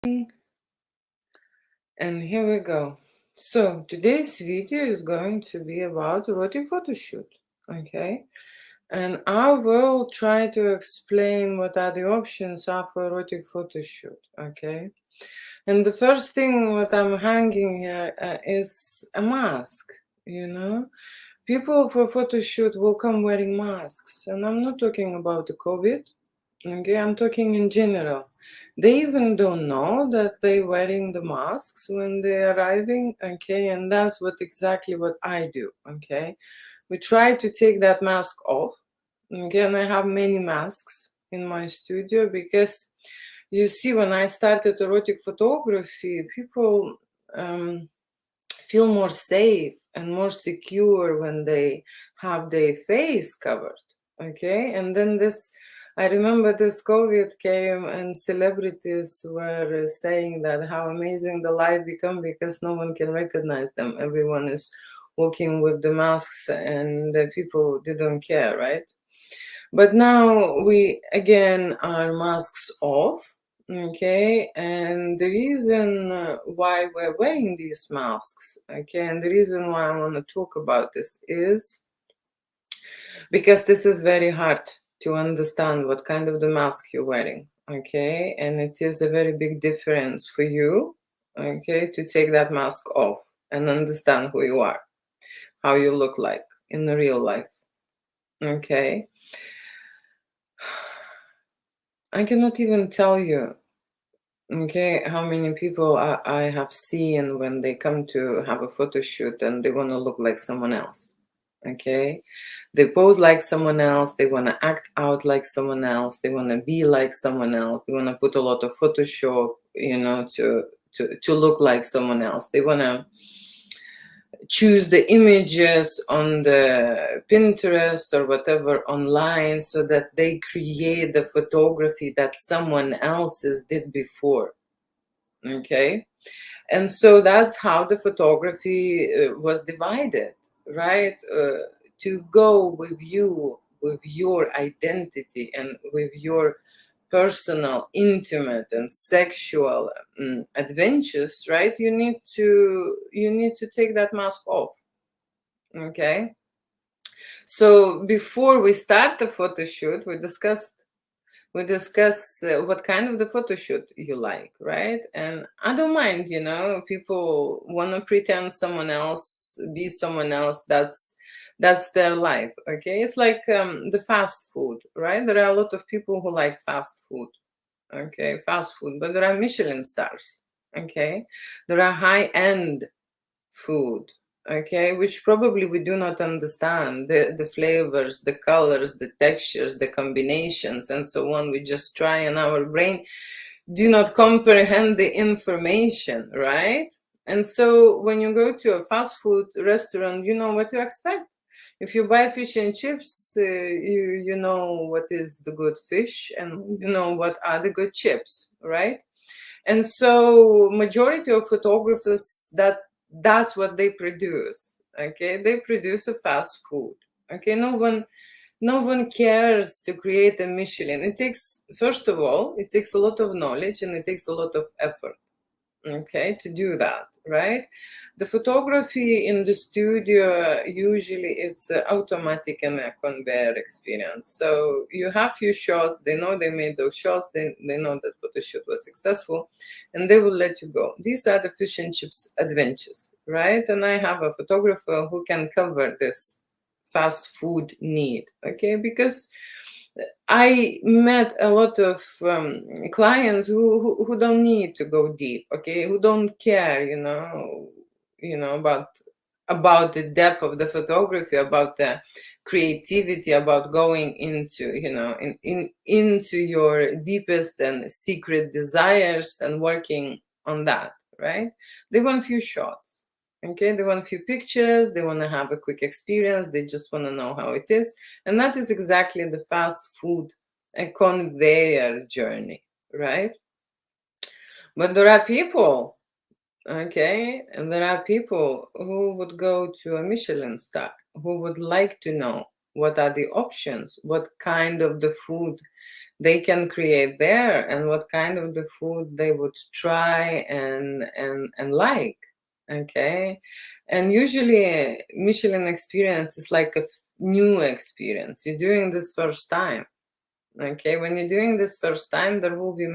And here we go. So today's video is going to be about erotic photo shoot. Okay. And I will try to explain what are the options are for erotic photo shoot. Okay. And the first thing what I'm hanging here is a mask. You know, people for photo shoot will come wearing masks, and I'm not talking about the COVID. Okay, I'm talking in general. They even don't know that they're wearing the masks when they're arriving. Okay, and that's exactly what I do. Okay, we try to take that mask off. Okay, and I have many masks in my studio because you see, when I started erotic photography, people feel more safe and more secure when they have their face covered. Okay, and then I remember this COVID came and celebrities were saying that how amazing the life become because no one can recognize them. Everyone is walking with the masks and the people didn't care, right? But now we again are masks off. Okay, and the reason why we're wearing these masks, okay, and the reason why I want to talk about this is because this is very hard to understand what kind of the mask you're wearing, okay, and it is a very big difference for you, okay, to take that mask off and understand who you are, how you look like in the real life, okay. I cannot even tell you, okay, how many people I have seen when they come to have a photo shoot and they want to look like someone else. Okay, they pose like someone else, they want to act out like someone else, they want to be like someone else, they want to put a lot of Photoshop, to look like someone else. They want to choose the images on the Pinterest or whatever online so that they create the photography that someone else's did before. Okay, and so that's how the photography was divided, right? To go with you, with your identity and with your personal, intimate and sexual adventures, right? You need to take that mask off. Okay, so before we start the photo shoot, we discuss what kind of the photo shoot you like, right? And I don't mind, people want to pretend someone else, be someone else. That's their life. Okay, it's like the fast food, right? There are a lot of people who like fast food. Okay, fast food, but there are Michelin stars. Okay, there are high-end food, okay, which probably we do not understand the flavors, the colors, the textures, the combinations, and so on. We just try, and our brain do not comprehend the information, right? And so when you go to a fast food restaurant, you know what to expect. If you buy fish and chips, you know what is the good fish and you know what are the good chips, right? And so majority of photographers, that's what they produce. Okay, they produce a fast food. Okay, no one cares to create a Michelin. It takes, first of all, it takes a lot of knowledge and it takes a lot of effort, okay, to do that, right? The photography in the studio, usually it's automatic and a conveyor experience. So you have few shots, they know they made those shots, they know that photo shoot was successful, and they will let you go. These are the fish and chips adventures, right? And I have a photographer who can cover this fast food need, okay, because I met a lot of clients who don't need to go deep, okay, who don't care, about the depth of the photography, about the creativity, about going into, into your deepest and secret desires and working on that, right? They want few shots, okay, they want few pictures, they want to have a quick experience, they just want to know how it is, and that is exactly the fast food and conveyor journey, right? But there are people, okay, and there are people who would go to a Michelin star, who would like to know what are the options, what kind of the food they can create there, and what kind of the food they would try and like. Okay. And usually Michelin experience is like a new experience. You're doing this first time. Okay, when you're doing this first time, there will be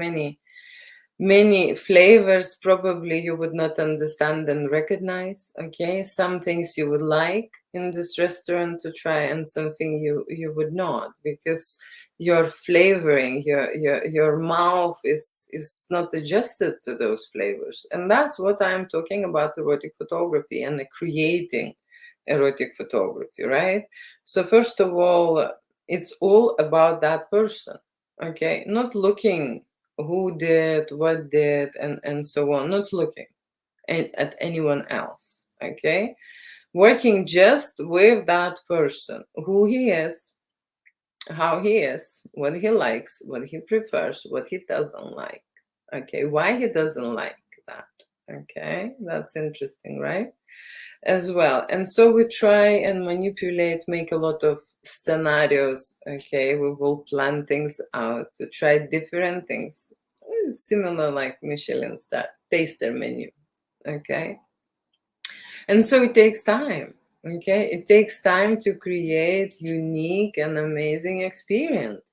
many flavors probably you would not understand and recognize. Okay, some things you would like in this restaurant to try, and something you would not, because your flavoring, your mouth is not adjusted to those flavors. And that's what I'm talking about erotic photography and creating erotic photography, right? So first of all, it's all about that person. Okay, not looking who did, what did, and so on, not looking at anyone else. Okay, working just with that person, who he is, how he is, what he likes, what he prefers, what he doesn't like. Okay, why he doesn't like that. Okay, that's interesting, right? As well. And so we try and manipulate, make a lot of scenarios. Okay, we will plan things out to try different things. It's similar like Michelin star taster menu. Okay, and so it takes time. Okay, it takes time to create unique and amazing experience.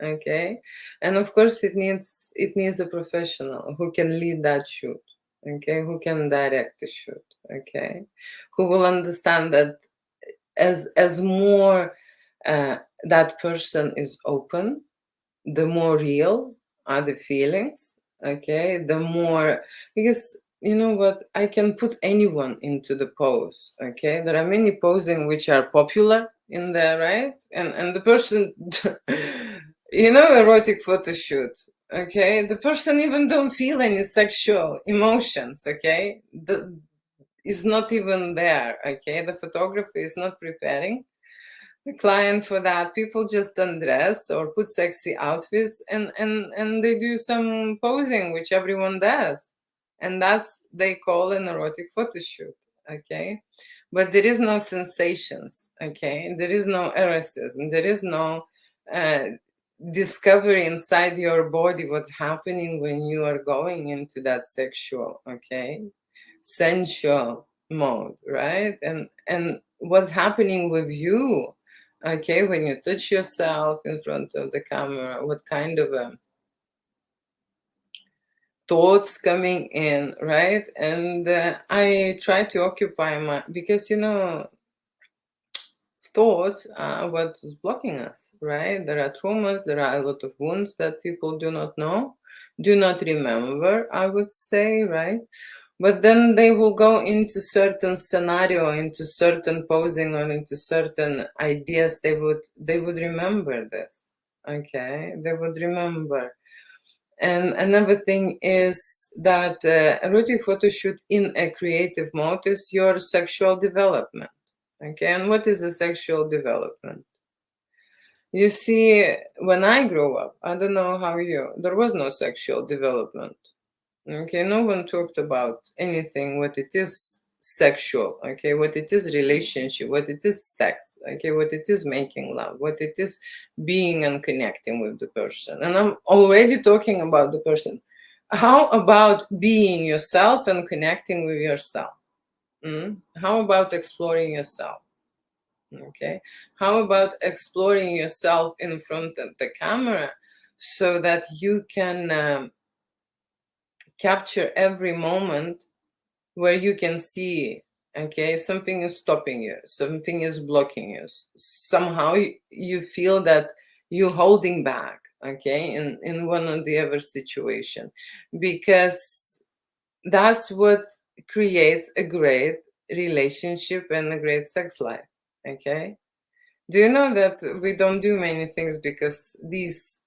Okay, and of course it needs a professional who can lead that shoot. Okay, who can direct the shoot. Okay, who will understand that as more that person is open, the more real are the feelings. Okay, the more, because you know what, I can put anyone into the pose. Okay, there are many posing which are popular in there, right? And the person erotic photo shoot. Okay, the person even don't feel any sexual emotions. Okay, is not even there. Okay, the photographer is not preparing the client for that. People just undress or put sexy outfits, and they do some posing which everyone does, and that's they call an erotic photo shoot. Okay, but there is no sensations. Okay, there is no eroticism, there is no uh, discovery inside your body what's happening when you are going into that sexual, okay, sensual mode, right? And what's happening with you, okay, when you touch yourself in front of the camera, what kind of thoughts coming in, right? And I try to occupy my, because thoughts are what is blocking us, right? There are traumas, there are a lot of wounds that people do not know, do not remember, I would say, right? But then they will go into certain scenario, into certain posing, or into certain ideas. They would remember this. Okay, they would remember. And another thing is that erotic photo shoot in a creative mode is your sexual development. Okay, and what is a sexual development? You see, when I grew up, I don't know how there was no sexual development. Okay, no one talked about anything, what it is sexual, okay, what it is relationship, what it is sex, okay, what it is making love, what it is being and connecting with the person. And I'm already talking about the person. How about being yourself and connecting with yourself? How about exploring yourself? Okay, how about exploring yourself in front of the camera so that you can capture every moment where you can see, okay, something is stopping you, something is blocking you, somehow you feel that you're holding back, okay, in one or the other situation, because that's what creates a great relationship and a great sex life. Okay, do you know that we don't do many things because these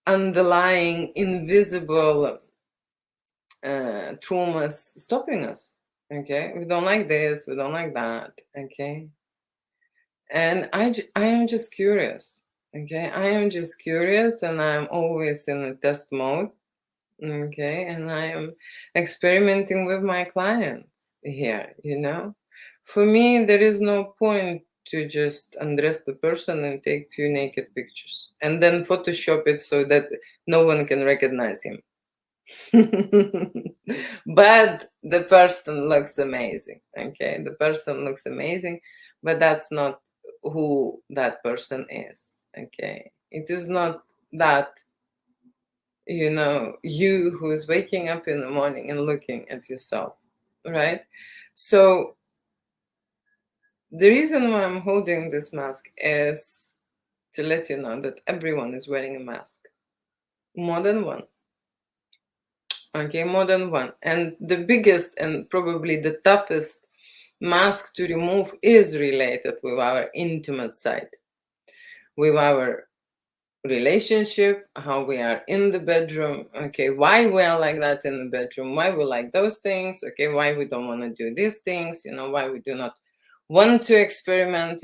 underlying invisible traumas stopping us? Okay, we don't like this, we don't like that. Okay, and I am just curious. Okay, I am just curious, and I'm always in a test mode. Okay, and I am experimenting with my clients here, For me, there is no point to just undress the person and take few naked pictures and then Photoshop it so that no one can recognize him. But the person looks amazing. Okay, the person looks amazing, but that's not who that person is. Okay, it is not that, you who is waking up in the morning and looking at yourself, right? So the reason why I'm holding this mask is to let you know that everyone is wearing a mask, more than one. Okay, more than one. And the biggest and probably the toughest mask to remove is related with our intimate side, with our relationship, how we are in the bedroom. Okay, why we are like that in the bedroom, why we like those things. Okay, why we don't want to do these things, why we do not want to experiment.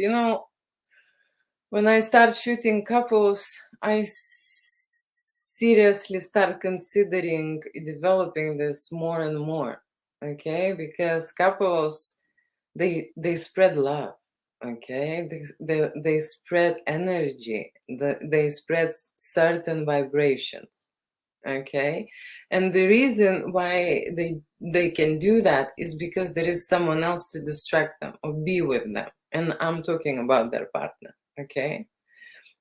When I start shooting couples, I seriously start considering developing this more and more. Okay, because couples, they spread love. Okay, they spread energy. They spread certain vibrations. Okay, and the reason why they can do that is because there is someone else to distract them or be with them, and I'm talking about their partner. Okay,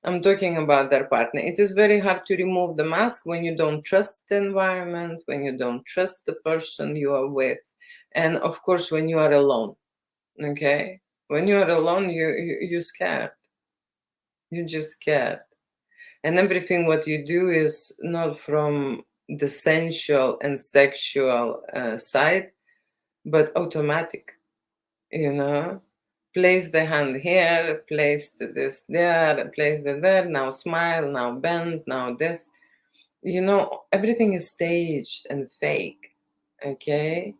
I'm talking about their partner. It is very hard to remove the mask when you don't trust the environment, when you don't trust the person you are with, and of course when you are alone. Okay, when you are alone, you're scared. You're just scared, and everything what you do is not from the sensual and sexual side, but automatic. You know, place the hand here, place this there, place that there. Now smile, now bend, now this. Everything is staged and fake. Okay,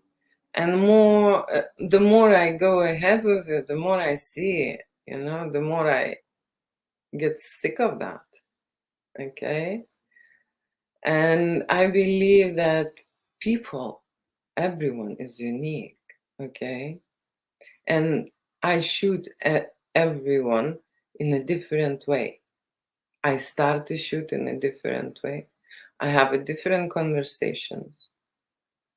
and the more I go ahead with it, the more I see it. The more I get sick of that. Okay, and I believe that people, everyone is unique. Okay, and I shoot at everyone in a different way. I start to shoot in a different way. I have a different conversations.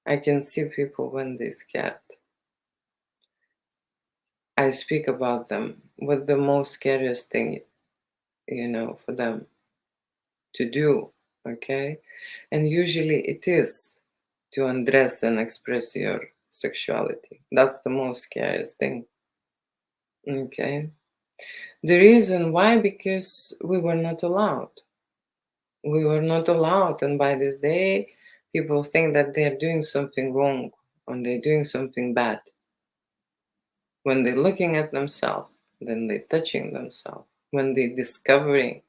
I can see people when they're scared. I speak about them. What the most scariest thing, for them to do. Okay, and usually it is to undress and express your sexuality. That's the most scariest thing. Okay. The reason why, because we were not allowed. We were not allowed, and by this day, people think that they're doing something wrong when they're doing something bad. When they're looking at themselves, then they're touching themselves. When they're discovering,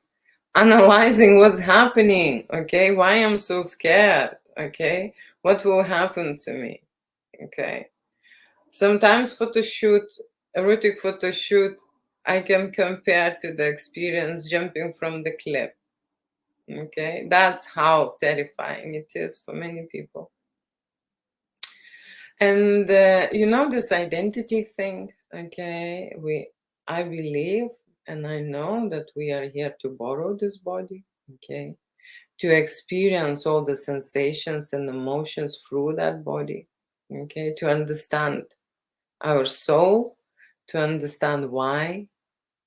analyzing what's happening. Okay, why I'm so scared. Okay, what will happen to me. Okay, sometimes photo shoot, erotic photo shoot, I can compare to the experience jumping from the cliff. Okay, that's how terrifying it is for many people. And this identity thing. Okay, I believe and I know that we are here to borrow this body. Okay, to experience all the sensations and emotions through that body. Okay, to understand our soul, to understand why.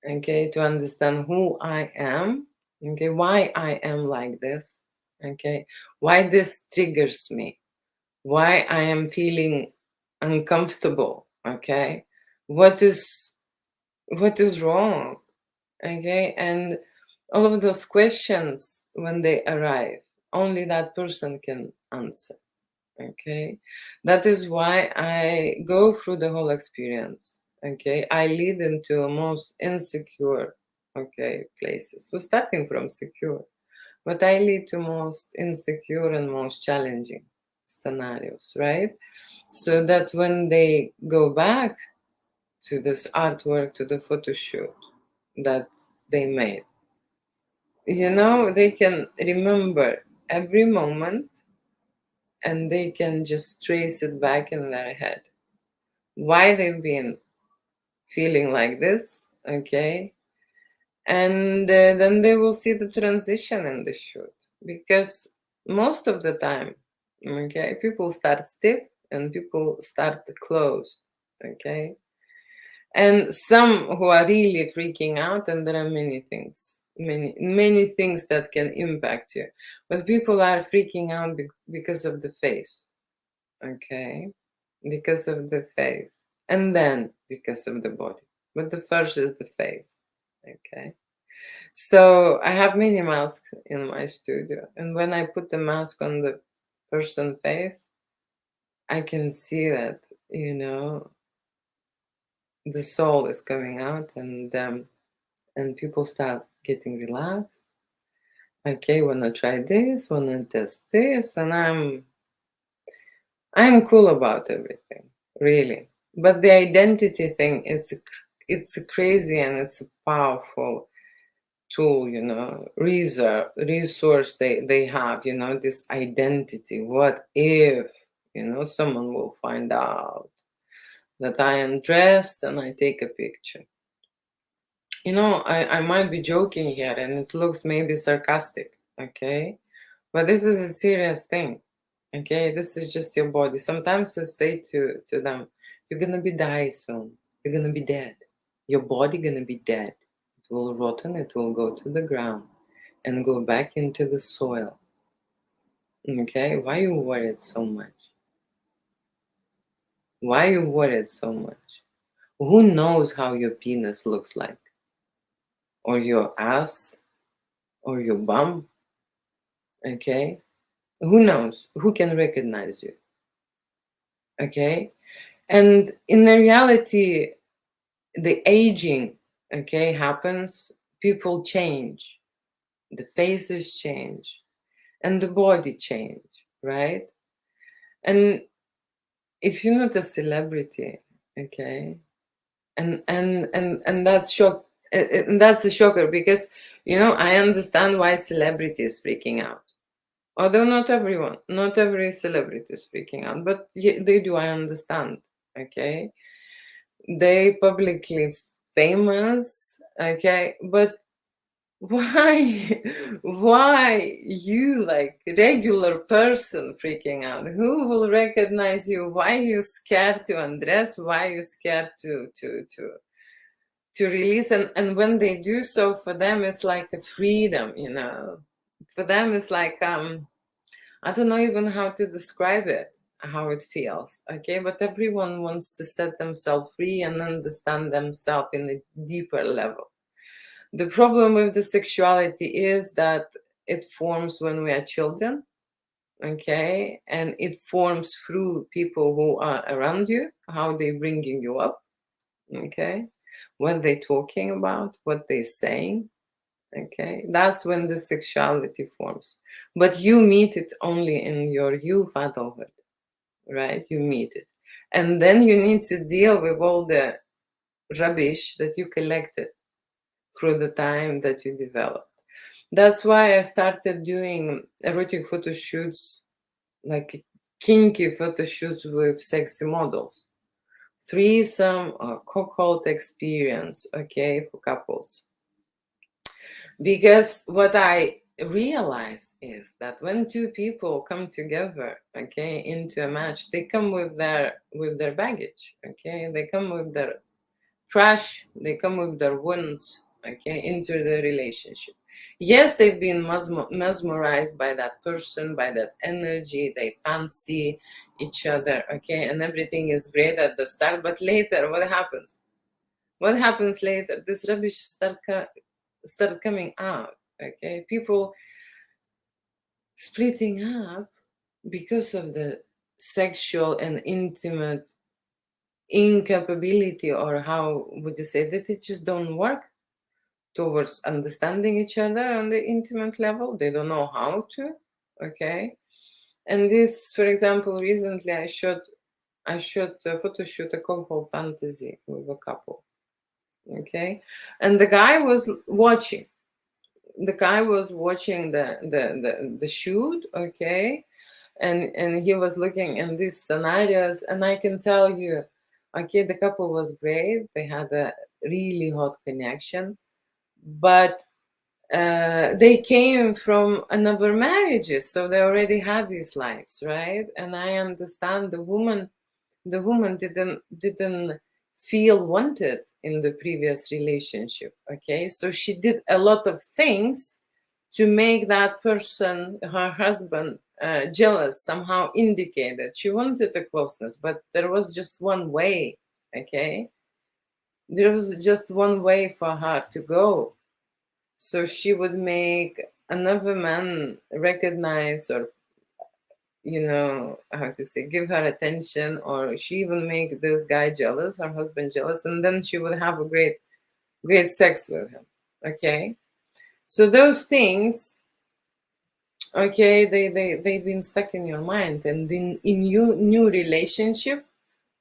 Okay, to understand who I am. Okay, why I am like this. Okay, why this triggers me, why I am feeling uncomfortable. Okay, what is wrong. Okay, and all of those questions, when they arrive, only that person can answer. Okay, that is why I go through the whole experience. Okay, I lead into a most insecure, places. So starting from secure, but I lead to most insecure and most challenging scenarios, right? So that when they go back to this artwork, to the photo shoot that they made, they can remember every moment, and they can just trace it back in their head. Why they've been feeling like this, okay? And then they will see the transition in the shoot, because most of the time, okay, people start stiff and people start closed, okay? And some who are really freaking out, and there are many things, many things that can impact you, but people are freaking out because of the face, okay? Because of the face, and then because of the body, but the first is the face, okay? So I have many masks in my studio, and when I put the mask on the person's face, I can see that, you know, the soul is coming out, and people start getting relaxed. Okay, wanna try this, wanna test this, and I'm cool about everything, really. But the identity thing, it's a crazy and it's a powerful tool, you know, resource they have, you know, this identity. What if, you know, someone will find out that I am dressed and I take a picture? You know, I might be joking here and it looks maybe sarcastic, okay? But this is a serious thing, okay? This is just your body. Sometimes I say to them, you're gonna be die soon. You're gonna be dead. Your body gonna be dead. It will rotten, it will go to the ground and go back into the soil. Okay? Why you worried so much? Why you worried so much? Who knows how your penis looks like? Or your ass? Or your bum? Okay? Who knows? Who can recognize you? Okay? And in the reality, the aging, okay, happens, people change, the faces change, and the body change, right? And if you're not a celebrity, okay, and that's and that's a shocker, because you know I understand why celebrities freaking out. Although not everyone, not every celebrity is freaking out, but they do. I understand. Okay, they publicly famous. Okay, but why, why you like regular person freaking out? Who will recognize you? Why you scared to undress? Why you scared to release? And when they do so, for them it's like a freedom, you know. For them it's like I don't know even how to describe it, how it feels, okay? But everyone wants to set themselves free and understand themselves in a deeper level. The problem with the sexuality is that it forms when we are children, okay? And it forms through people who are around you, how they bringing you up, okay? What they talking about, what they saying, okay? That's when the sexuality forms. But you meet it only in your youth adulthood, right? You meet it. And then you need to deal with all the rubbish that you collected through the time that you developed. That's why I started doing erotic photo shoots, like kinky photo shoots with sexy models. Threesome or cockhold experience, okay, for couples. Because what I realized is that when two people come together, okay, into a match, they come with their baggage, okay, they come with their trash, they come with their wounds, okay, into the relationship. Yes, they've been mesmerized by that person, by that energy, they fancy each other, okay, and everything is great at the start, but later, what happens? What happens later? This rubbish start coming out, okay? People splitting up because of the sexual and intimate incapability, or how would you say that, it just don't work towards understanding each other on the intimate level. They don't know how to, okay? And this, for example, recently I shot a photo shoot, a couple fantasy with a couple, okay? And the guy was watching. The guy was watching the shoot, okay? And he was looking in these scenarios, and I can tell you, Okay, the couple was great. They had a really hot connection, but they came from another marriages, so they already had these lives, right? And I understand the woman didn't feel wanted in the previous relationship. Okay, so she did a lot of things to make that person, her husband, jealous, somehow indicate that she wanted a closeness, but there was just one way. Okay, there was just one way for her to go. So she would make another man recognize, or how to say, give her attention, or she even make this guy jealous, her husband jealous, and then she would have a great sex with him. Okay, so those things, okay, they've been stuck in your mind, and in your new relationship,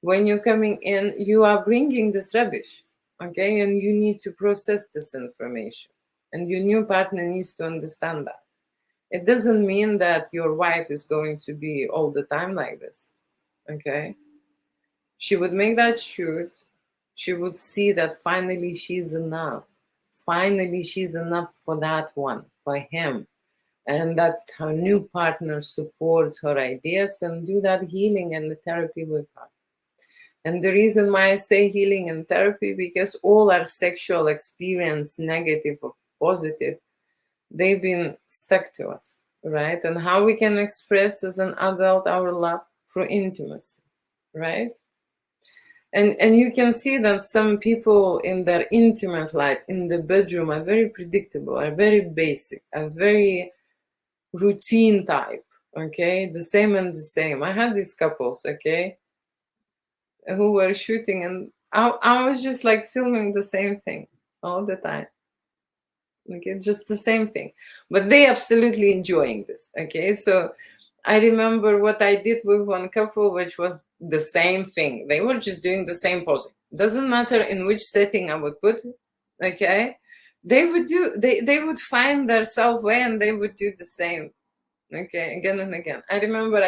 when you're coming in, you are bringing this rubbish. Okay, and you need to process this information, and your new partner needs to understand that. It doesn't mean that your wife is going to be all the time like this. Okay, she would make that shoot. She would see that finally she's enough. Finally she's enough for that one, for him, and that her new partner supports her ideas and do that healing and the therapy with her. And the reason why I say healing and therapy, because all our sexual experience, negative or positive, they've been stuck to us, right? And how we can express as an adult our love through intimacy, right? And you can see that some people in their intimate life in the bedroom are very predictable, are very basic, are very routine type. Okay, the same and the same. I had these couples, okay, who were shooting, and I was just like filming the same thing all the time. Okay, just the same thing, but they absolutely enjoying this. Okay, so I remember what I did with one couple, which was the same thing. They were just doing the same posing. Doesn't matter in which setting I would put it. Okay, they would find their self way, and they would do the same. Okay, again and again. I remember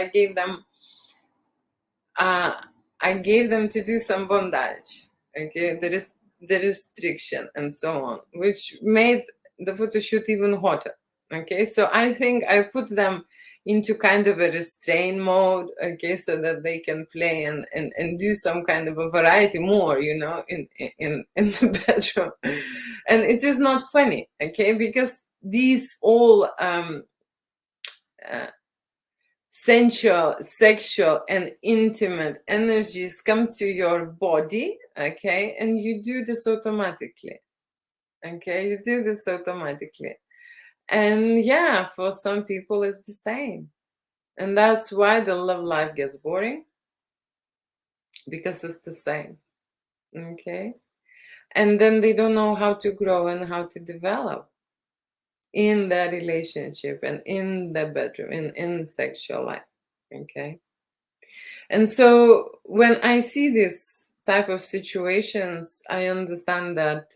uh, I gave them to do some bondage. Okay, there is the restriction and so on, which made the photo shoot even hotter. Okay, so I think I put them into kind of a restraint mode, okay, so that they can play and do some kind of a variety more, in the bedroom. And it is not funny, okay, because these all uh, sensual, sexual, and intimate energies come to your body, okay, and you do this automatically. Okay, you do this automatically. And yeah, for some people, it's the same. And that's why the love life gets boring, because it's the same. Okay. And then they don't know how to grow and how to develop in the relationship and in the bedroom, in sexual life. Okay. And so when I see this type of situations, I understand that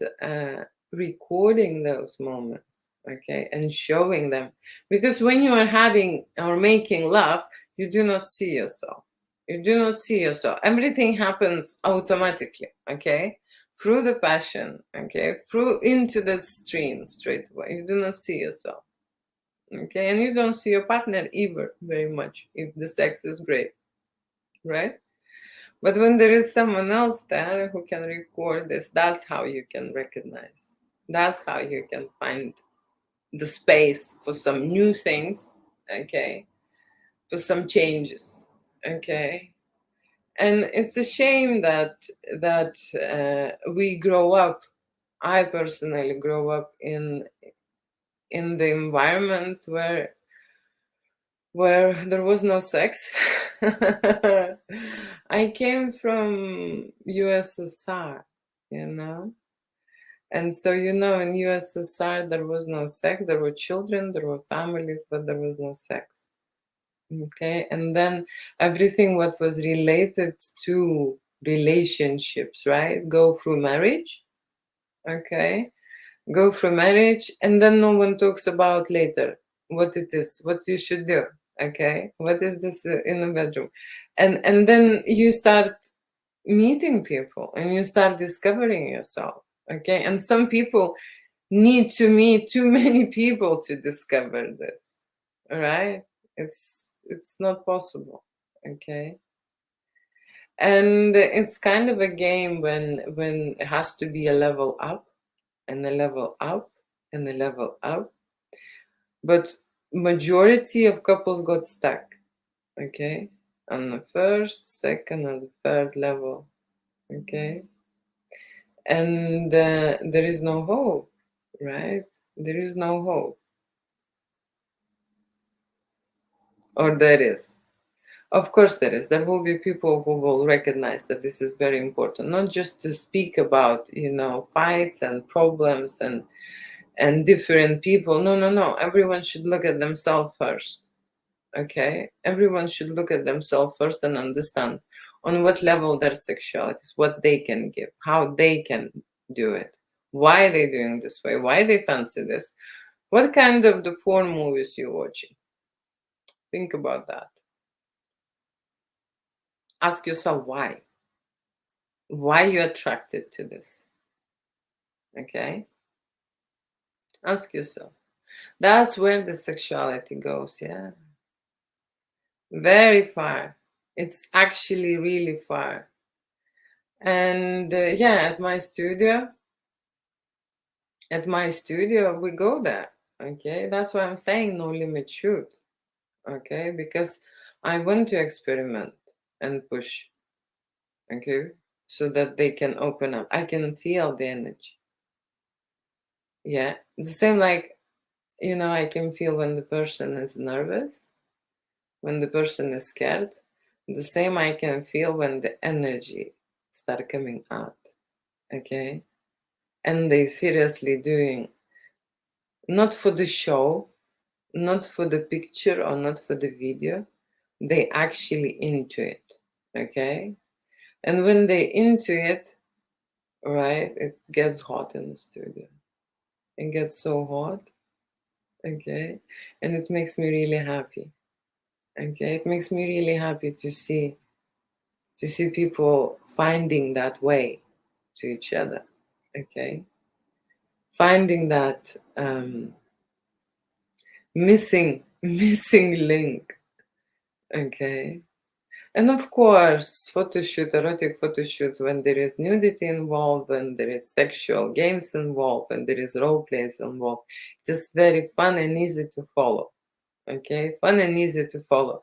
recording those moments, okay, and showing them. Because when you are having or making love, you do not see yourself. You do not see yourself. Everything happens automatically, okay, through the passion, okay, through into the stream straight away. You do not see yourself, okay, and you don't see your partner either very much if the sex is great, right? But when there is someone else there who can record this, that's how you can recognize. That's how you can find the space for some new things, okay, for some changes, okay. And it's a shame that we grow up. I personally grow up in the environment where there was no sex. I came from USSR, you know. And so, in USSR, there was no sex. There were children, there were families, but there was no sex. Okay. And then everything what was related to relationships, right? Go through marriage. Okay. Go through marriage. And then no one talks about later what it is, what you should do. Okay. What is this in the bedroom? And then you start meeting people, and you start discovering yourself. Okay, and some people need to meet too many people to discover this. All right, it's not possible. Okay, and it's kind of a game when it has to be a level up and a level up and a level up, but majority of couples got stuck. Okay, on the first, second, and third level. Okay, and there is no hope, right? There is no hope, or there is. Of course, there is. There will be people who will recognize that this is very important, not just to speak about, fights and problems and different people. No, no, no. Everyone should look at themselves first. Okay, everyone should look at themselves first and understand on what level their sexuality is, what they can give, how they can do it, why they're doing this way, why they fancy this, what kind of the porn movies you're watching. Think about that. Ask yourself why you're attracted to this. Okay, ask yourself. That's where the sexuality goes. Yeah, very far. It's actually really far. And yeah, at my studio we go there. Okay, that's why I'm saying no limit shoot. Okay, because I want to experiment and push. Okay, so that they can open up. I can feel the energy. Yeah, the same like, I can feel when the person is nervous, when the person is scared. The same I can feel when the energy start coming out. Okay, and they seriously doing, not for the show, not for the picture or not for the video, they actually into it. Okay, and when they into it, right, it gets hot in the studio. It gets so hot. Okay, and it makes me really happy. Okay, it makes me really happy to see people finding that way to each other. Okay, finding that missing link. Okay, and of course, erotic photo shoots, when there is nudity involved, when there is sexual games involved, and there is role plays involved, it is very fun and easy to follow. Okay, fun and easy to follow,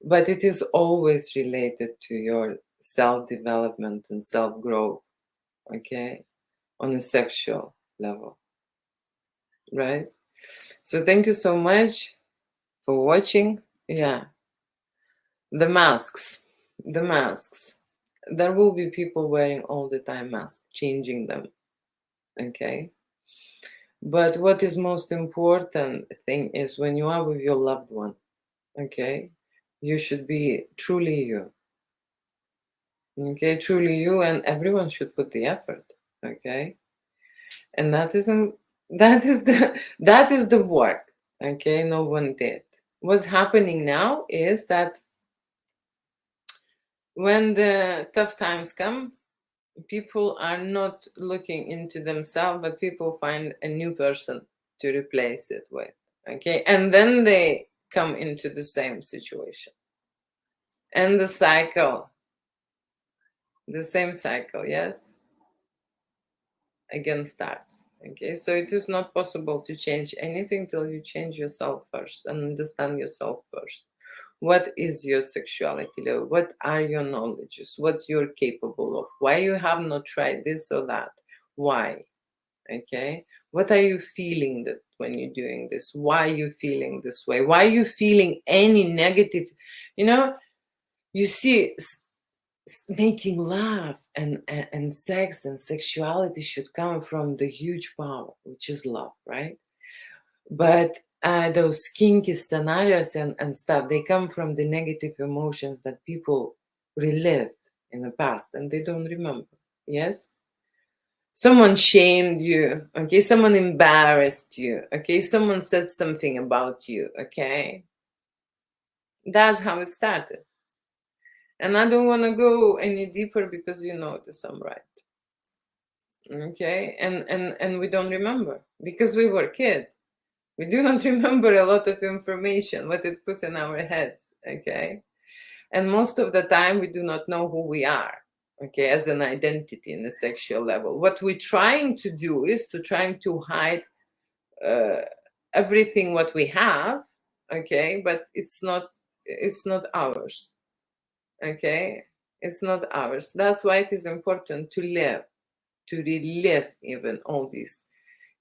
but it is always related to your self-development and self-growth. Okay, on a sexual level, right? So thank you so much for watching. Yeah, the masks, there will be people wearing all the time masks, changing them. Okay, but what is most important thing is when you are with your loved one. Okay, you should be truly you. Okay, truly you, and everyone should put the effort. Okay, and that is the work. Okay, no one did. What's happening now is that when the tough times come, people are not looking into themselves, but people find a new person to replace it with. Okay, and then they come into the same situation, and the same cycle, yes, again starts. Okay, so it is not possible to change anything till you change yourself first and understand yourself first. What is your sexuality level? What are your knowledges? What you're capable of? Why you have not tried this or that? Why? Okay, what are you feeling that when you're doing this? Why are you feeling this way? Why are you feeling any negative? You know, you see, making love and sex and sexuality should come from the huge power, which is love, right? But those kinky scenarios and stuff, they come from the negative emotions that people relived in the past and they don't remember. Yes, someone shamed you. Okay, someone embarrassed you. Okay, someone said something about you. Okay, that's how it started. And I don't want to go any deeper because you notice I'm right. Okay, and we don't remember because we were kids. We do not remember a lot of information, what it put in our heads. Okay, and most of the time we do not know who we are. Okay, as an identity in the sexual level, what we're trying to do is to trying to hide uh, everything what we have. Okay, but it's not ours. Okay, it's not ours. That's why it is important to live, to relive even all these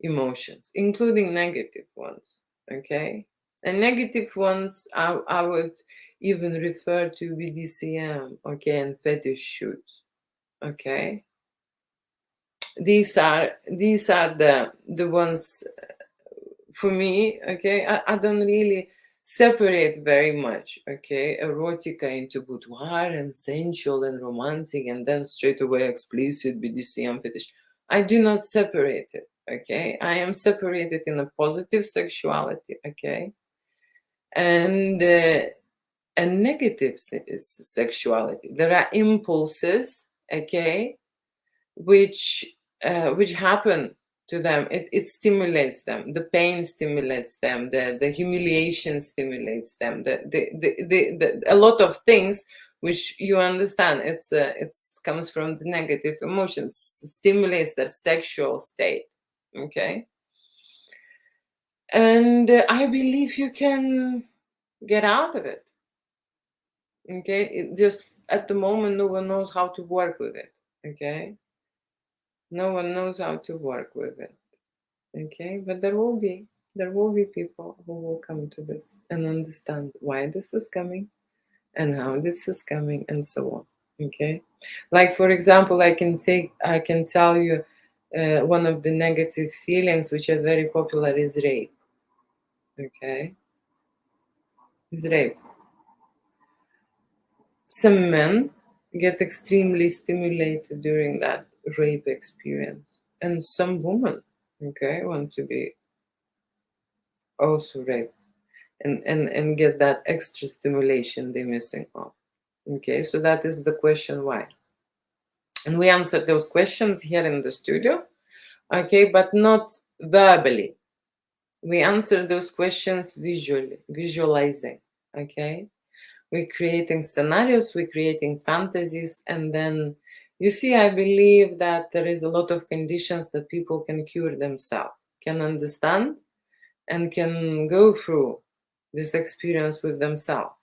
emotions, including negative ones. Okay, and negative ones I would even refer to BDCM. Okay, and fetish shoots. Okay, these are the ones for me. Okay, I don't really separate very much. Okay, erotica into boudoir and sensual and romantic, and then straight away explicit BDSM fetish. I do not separate it. Okay, I am separated in a positive sexuality. Okay, and negative sexuality. There are impulses. Okay, which happen to them. It stimulates them. The pain stimulates them. The humiliation stimulates them. A lot of things which you understand. It's comes from the negative emotions. Stimulates their sexual state. Okay, and I believe you can get out of it. Okay, it just at the moment no one knows how to work with it. Okay, no one knows how to work with it. Okay, but there will be people who will come to this and understand why this is coming and how this is coming and so on. Okay, like for example, I can tell you one of the negative feelings which are very popular is rape. Okay, is rape. Some men get extremely stimulated during that rape experience, and some women, okay, want to be also raped and get that extra stimulation they're missing off. Okay, so that is the question why. And we answered those questions here in the studio, okay, but not verbally. We answer those questions visually, visualizing, okay? We're creating scenarios, we're creating fantasies, and then you see, I believe that there is a lot of conditions that people can cure themselves, can understand, and can go through this experience with themselves.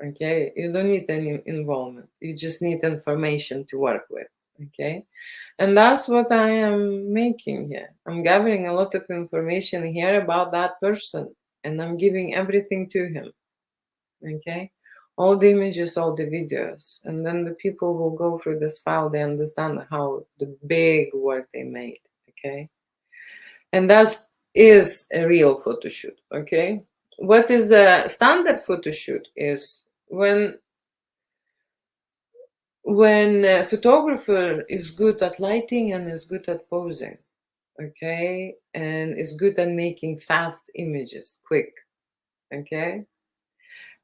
Okay, you don't need any involvement, you just need information to work with. Okay, and that's what I am making here. I'm gathering a lot of information here about that person, and I'm giving everything to him. Okay, all the images, all the videos, and then the people who go through this file, they understand how the big work they made. Okay, and that is a real photo shoot. Okay, what is a standard photo shoot is when a photographer is good at lighting and is good at posing, okay, and is good at making fast images quick. Okay,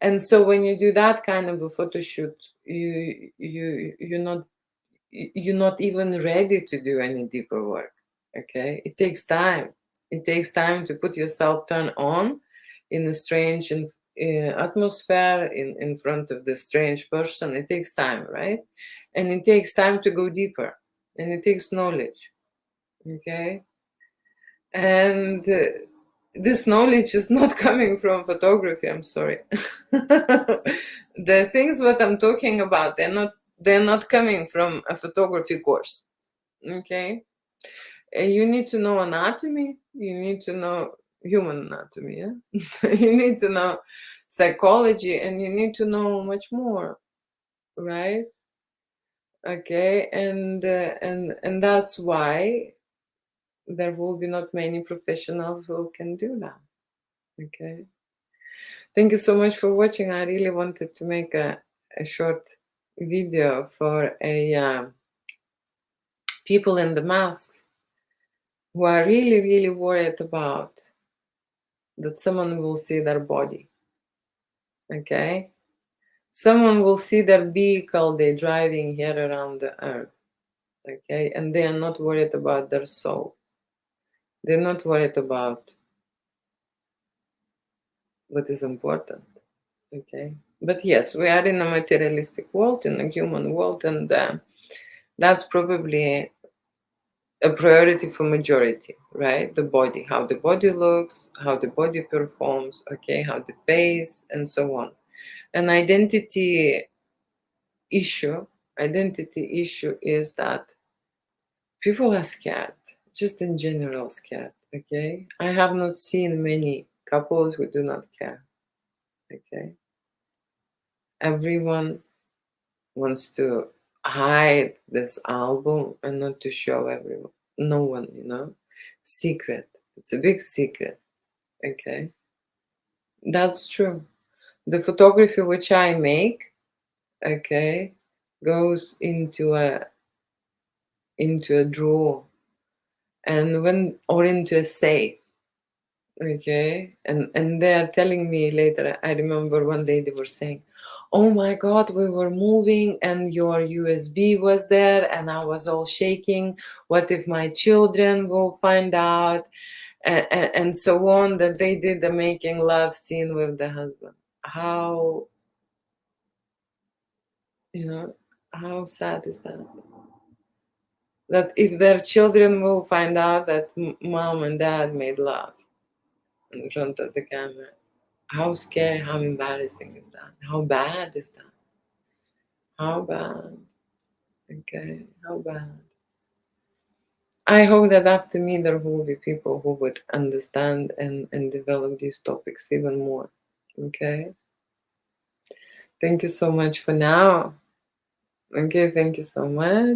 and so when you do that kind of a photo shoot, you're not even ready to do any deeper work. Okay, it takes time. It takes time to put yourself turn on in a strange atmosphere in front of the strange person. It takes time, right? And it takes time to go deeper, and it takes knowledge. Okay, and this knowledge is not coming from photography. I'm sorry. The things what I'm talking about, they're not coming from a photography course. Okay, and you need to know anatomy, you need to know human anatomy, yeah? You need to know psychology, and you need to know much more, right? Okay, and that's why there will be not many professionals who can do that. Okay, thank you so much for watching. I really wanted to make a short video for people in the masks who are really, really worried about that someone will see their body. Okay, Someone will see their vehicle they're driving here around the earth, okay, and they are not worried about their soul. They're not worried about what is important, okay. But yes, we are in a materialistic world, in a human world, and that's probably a priority for majority, right? The body, how the body looks, how the body performs, okay, how the face, and so on. An issue identity issue is that people are scared, just in general scared, okay. I have not seen many couples who do not care, okay. Everyone wants to hide this album and not to show everyone, no one, secret. It's a big secret, okay. That's true. The photography which I make, okay, goes into a drawer, and when or into a safe, okay. And they are telling me later, I remember one day they were saying, oh my god, we were moving and your USB was there and I was all shaking. What if my children will find out? And so on, that they did the making love scene with the husband. You know how sad is that? That if their children will find out that mom and dad made love in front of the camera, how scary, how embarrassing is that? How bad is that? How bad? Okay, how bad? I hope that after me there will be people who would understand and develop these topics even more. Okay? Thank you so much for now. Okay, thank you so much.